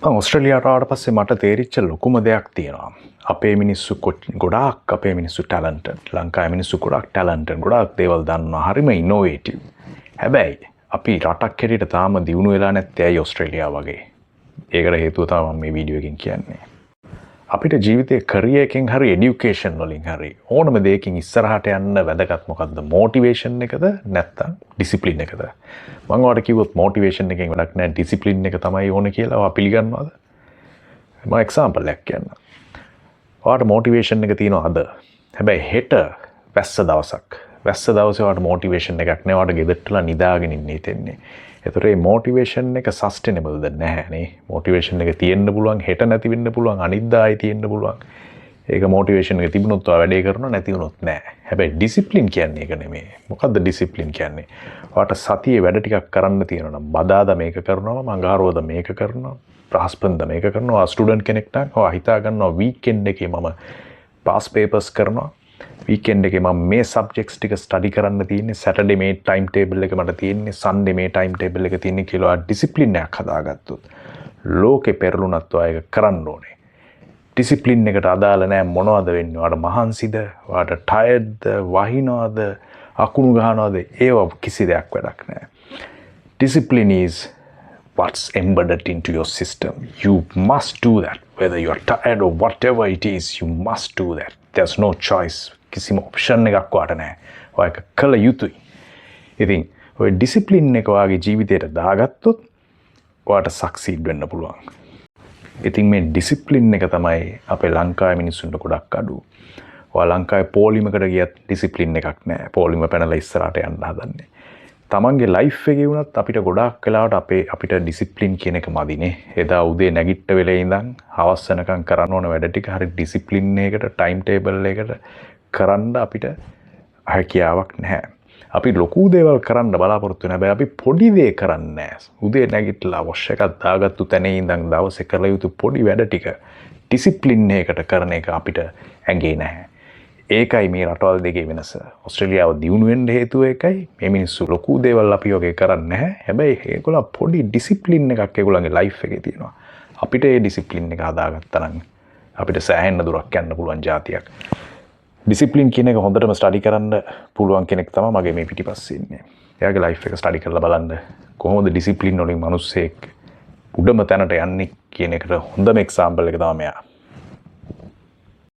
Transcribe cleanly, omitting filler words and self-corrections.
ඔස්ට්‍රේලියාවට ආවට පස්සේ මට තේරිච්ච ලොකුම දෙයක් තියෙනවා. අපේ මිනිස්සු ගොඩාක් අපේ මිනිස්සු ටැලන්ටඩ්. ලංකාවේ මිනිස්සු ගොඩාක් ටැලන්ටඩ්. ගොඩාක් දේවල් දන්නවා. හරිම ඉනෝවේටිව්. හැබැයි අපි රටක් හැටියට තාම දියුණු වෙලා නැත්තේ ඇයි ඔස්ට්‍රේලියාව වගේ? ඒකට හේතුව තමයි මම මේ වීඩියෝ එකෙන් කියන්නේ. අපිට ජීවිතේ කැරියර් එකෙන් හරි এডুকেෂන් වලින් හරි ඕනම දෙයකින් ඉස්සරහට යන්න වැදගත් මොකද්ද? මොටිවේෂන් එකද නැත්නම් ඩිසිප්ලින් එකද? මම ඔයාලට කිව්වොත් මොටිවේෂන් එකෙන් වැඩක් නැහැ, ඩිසිප්ලින් එක තමයි ඕනේ කියලා. ඔයා පිළිගන්නවද? මම එක්සැම්පල් එකක් කියන්නම්. ඔයාලට මොටිවේෂන් එක තියෙනවා අද. හැබැයි හෙට වැස්ස දවසක්. වැස්ස දවසේ ඔයාලට මොටිවේෂන් එකක් නැහැ. ඔයාලට ගෙදරටලා නිදාගෙන ඉන්න හිතෙන්නේ. ඒතර මේ මොටිවේෂන් එක සස්ටේනබල්ද නැහැ නේ. මොටිවේෂන් එක තියෙන්න පුළුවන්, හෙට නැති වෙන්න පුළුවන්, අනිද්දා ආයි තියෙන්න පුළුවන්. ඒක මොටිවේෂන් එක තිබුණොත් ඔයා වැඩේ කරනවා, නැති වුණොත් නැහැ. හැබැයි ඩිසිප්ලින් කියන්නේ ඒක නෙමෙයි. මොකද්ද ඩිසිප්ලින් කියන්නේ? ඔයාට සතියේ වැඩ ටිකක් කරන්න තියෙනවා නම් බදාදා මේක කරනවා, මංගහරුවාදා මේක කරනවා, බ්‍රහස්පතින්දා මේක කරනවා. ස්ටුඩන්ට් කෙනෙක් නම් ඔයා හිතා ගන්නවා වීකෙන්ඩ් එකේ මම පාස් පේපර්ස් කරනවා. වීකෙන්ඩ් එකේ මම මේ සබ්ජෙක්ට්ස් ටික ස්ටඩි කරන්න තියෙන්නේ, සැටර්ඩේ මේ ටයිම් ටේබල් එක මට තියෙන්නේ, සන්ඩේ මේ ටයිම් ටේබල් එක තියෙන්නේ කියලා ඩිසිප්ලින් එකක් හදාගත්තොත් ලෝකේ පෙරළුණත් ඔයා ඒක කරන්න ඕනේ. ඩිසිප්ලින් එකට අදාළ නැහැ මොනවද වෙන්නේ? ඔයාට මහන්සිද? ඔයාට ටයර්ඩ්ද? වහිනවද? අකුණු ගහනවද? ඒව කිසි දෙයක් වැඩක් නැහැ. Discipline is what's embedded into your system. You must do that. Whether you are tired or whatever it is, you must do that. There's no choice. කිසිම ඔප්ෂන් එකක් වාට නැහැ. ඔය එක කළ යුතුයි. ඉතින් ඔය ඩිසිප්ලින් එක ඔයාගේ ජීවිතයට දාගත්තොත් ඔයාට සක්සීඩ් වෙන්න පුළුවන්. ඉතින් මේ ඩිසිප්ලින් එක තමයි අපේ ලංකාවේ මිනිස්සුන්ට ගොඩක් අඩු. ඔයා ලංකාවේ පොලිමකට ගියත් ඩිසිප්ලින් එකක් නැහැ. පොලිම පැනලා ඉස්සරහට යන්න හදන්නේ. තමන්ගේ ලයිෆ් එකේ වුණත් අපිට ගොඩාක් වෙලාවට අපිට ඩිසිප්ලින් කියන එක මදිනේ. එදා උදේ නැගිට වෙලේ ඉඳන් හවස වෙනකන් කරන්න ඕන වැඩ ටික හරි ඩිසිප්ලින් එකකට, ටයිම් ටේබල් එකකට කරන්න අපිට හැකියාවක් නැහැ. අපි ලොකු දේවල් කරන්න බලාපොරොත්තු වෙන හැබැයි අපි පොඩි දේ කරන්නේ නැහැ. උදේ නැගිටලා වොෂ් එකක් දාගත්තු තැනේ ඉඳන් දවසේ කළ යුතු පොඩි වැඩ ටික ඩිසිප්ලින් එකකට කරන එක අපිට ඇඟේ නැහැ. ඒකයි මේ රටවල් දෙකේ වෙනස. ඔස්ට්‍රේලියාව දියුණු වෙන්න හේතුව ඒකයි. මේ මිනිස්සු ලොකු දේවල් අපි වගේ කරන්නේ නැහැ. හැබැයි ඒගොල්ලෝ පොඩි ඩිසිප්ලින් එකක් ඒගොල්ලන්ගේ ලයිෆ් එකේ තියෙනවා. අපිට ඒ ඩිසිප්ලින් එක හදාගත්තා නම් අපිට සෑහෙන දුරක් යන්න පුළුවන් જાතියක්. ඩිසිප්ලින් කියන එක හොඳටම ස්ටඩි කරන්න පුළුවන් කෙනෙක් තමයි මගේ මේ පිටිපස්සේ ඉන්නේ. එයාගේ ලයිෆ් එක ස්ටඩි කරලා බලන්න කොහොමද ඩිසිප්ලින් වලින් මිනිස්සෙක් උඩම තැනට යන්නේ කියන එකට හොඳම එක්සැම්පල් එක තමයි මෙයා.